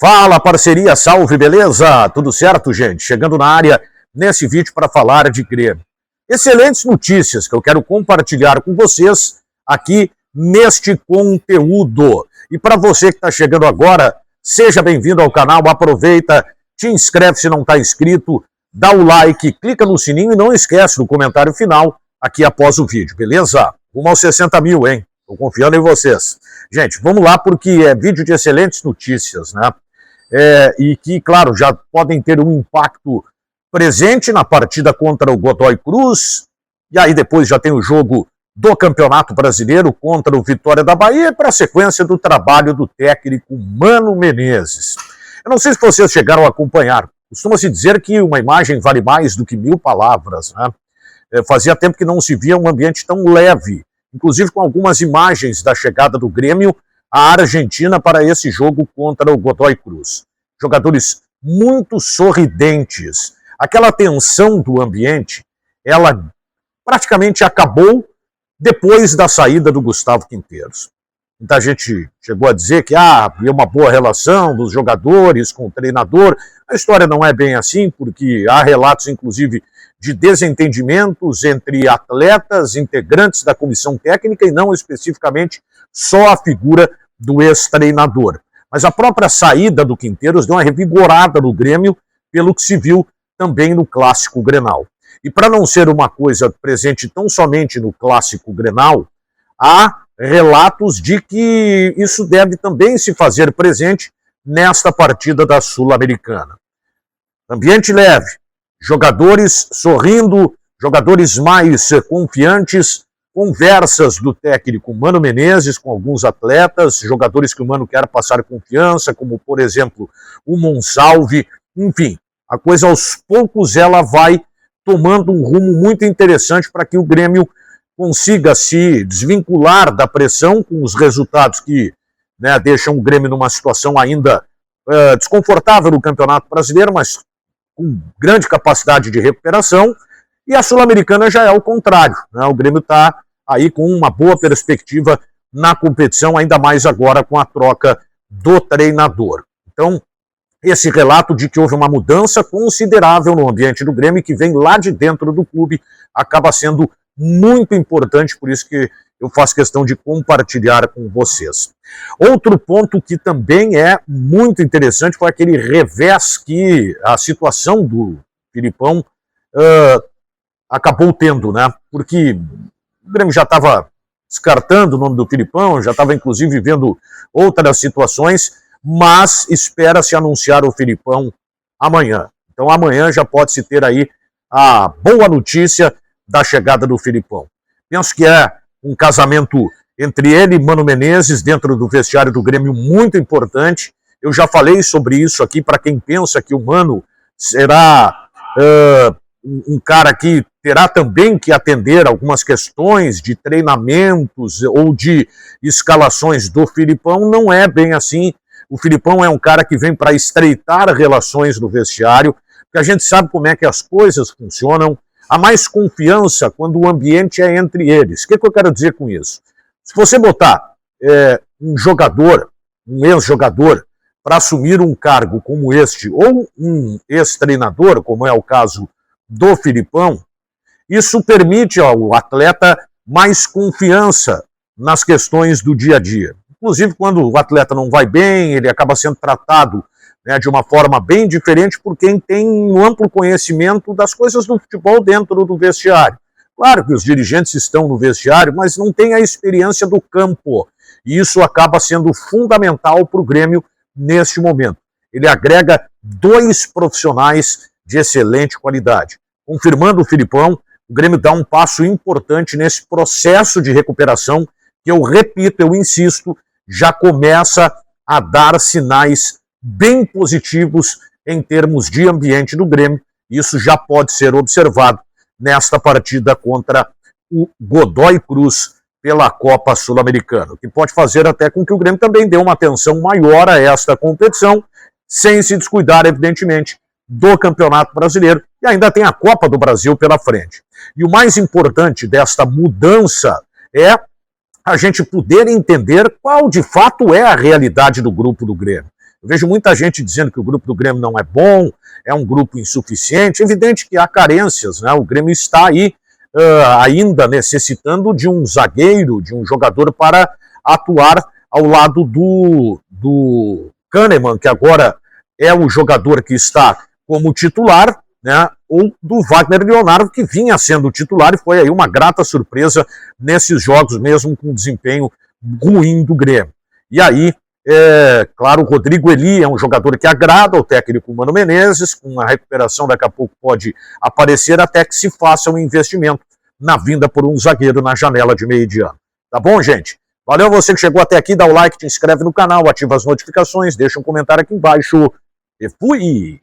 Fala, parceria, salve, beleza? Tudo certo, gente? Chegando na área nesse vídeo para falar de Grêmio. Excelentes notícias que eu quero compartilhar com vocês aqui neste conteúdo. E para você que está chegando agora, seja bem-vindo ao canal, aproveita, te inscreve se não está inscrito, dá o like, clica no sininho e não esquece do comentário final aqui após o vídeo, beleza? Rumo aos 60 mil, hein? Estou confiando em vocês. Gente, vamos lá porque é vídeo de excelentes notícias, né? E que, claro, já podem ter um impacto presente na partida contra o Godoy Cruz, e aí depois já tem o jogo do Campeonato Brasileiro contra o Vitória da Bahia, para a sequência do trabalho do técnico Mano Menezes. Eu não sei se vocês chegaram a acompanhar, costuma-se dizer que uma imagem vale mais do que 1000 palavras, né? Fazia tempo que não se via um ambiente tão leve, inclusive com algumas imagens da chegada do Grêmio à Argentina para esse jogo contra o Godoy Cruz. Jogadores muito sorridentes. Aquela tensão do ambiente, ela praticamente acabou depois da saída do Gustavo Quinteiros. Muita gente chegou a dizer que havia uma boa relação dos jogadores com o treinador. A história não é bem assim, porque há relatos, inclusive, de desentendimentos entre atletas, integrantes da comissão técnica, e não especificamente só a figura do ex-treinador. Mas a própria saída do Quinteiros deu uma revigorada no Grêmio, pelo que se viu também no Clássico Grenal. E para não ser uma coisa presente tão somente no Clássico Grenal, há relatos de que isso deve também se fazer presente nesta partida da Sul-Americana. Ambiente leve, jogadores sorrindo, jogadores mais confiantes, conversas do técnico Mano Menezes com alguns atletas, jogadores que o Mano quer passar confiança, como, por exemplo, o Monsalve. Enfim, a coisa aos poucos ela vai tomando um rumo muito interessante para que o Grêmio consiga se desvincular da pressão com os resultados que, né, deixam o Grêmio numa situação ainda desconfortável no Campeonato Brasileiro, mas com grande capacidade de recuperação. E a Sul-Americana já é o contrário, né? O Grêmio está aí com uma boa perspectiva na competição, ainda mais agora com a troca do treinador. Então, esse relato de que houve uma mudança considerável no ambiente do Grêmio, que vem lá de dentro do clube, acaba sendo muito importante, por isso que eu faço questão de compartilhar com vocês. Outro ponto que também é muito interessante foi aquele revés que a situação do Filipão acabou tendo, né? Porque o Grêmio já estava descartando o nome do Filipão, já estava inclusive vendo outras situações, mas espera-se anunciar o Filipão amanhã. Então amanhã já pode-se ter aí a boa notícia da chegada do Filipão. Penso que é um casamento entre ele e Mano Menezes dentro do vestiário do Grêmio muito importante. Eu já falei sobre isso aqui, para quem pensa que o Mano será um cara que terá também que atender algumas questões de treinamentos ou de escalações do Filipão. Não é bem assim. O Filipão é um cara que vem para estreitar relações no vestiário, porque a gente sabe como é que as coisas funcionam. Há mais confiança quando o ambiente é entre eles. O que eu quero dizer com isso? Se você botar um jogador, um ex-jogador, para assumir um cargo como este, ou um ex-treinador, como é o caso do Filipão, isso permite ao atleta mais confiança nas questões do dia a dia. Inclusive, quando o atleta não vai bem, ele acaba sendo tratado, né, de uma forma bem diferente por quem tem um amplo conhecimento das coisas do futebol dentro do vestiário. Claro que os dirigentes estão no vestiário, mas não têm a experiência do campo. E isso acaba sendo fundamental para o Grêmio neste momento. Ele agrega 2 profissionais de excelente qualidade. Confirmando o Filipão, o Grêmio dá um passo importante nesse processo de recuperação que, eu repito, eu insisto, já começa a dar sinais bem positivos em termos de ambiente do Grêmio. Isso já pode ser observado nesta partida contra o Godoy Cruz pela Copa Sul-Americana, que pode fazer até com que o Grêmio também dê uma atenção maior a esta competição, sem se descuidar, evidentemente, do Campeonato Brasileiro, e ainda tem a Copa do Brasil pela frente. E o mais importante desta mudança é a gente poder entender qual de fato é a realidade do grupo do Grêmio. Eu vejo muita gente dizendo que o grupo do Grêmio não é bom, é um grupo insuficiente. É evidente que há carências, né? O Grêmio está aí ainda necessitando de um zagueiro, de um jogador para atuar ao lado do Kahneman, que agora é o jogador que está como titular, né, ou do Wagner Leonardo, que vinha sendo titular e foi aí uma grata surpresa nesses jogos, mesmo com desempenho ruim do Grêmio. E aí, claro, o Rodrigo Eli é um jogador que agrada ao técnico Mano Menezes, com a recuperação daqui a pouco pode aparecer até que se faça um investimento na vinda por um zagueiro na janela de meio de ano. Tá bom, gente? Valeu você que chegou até aqui, dá o like, te inscreve no canal, ativa as notificações, deixa um comentário aqui embaixo e fui!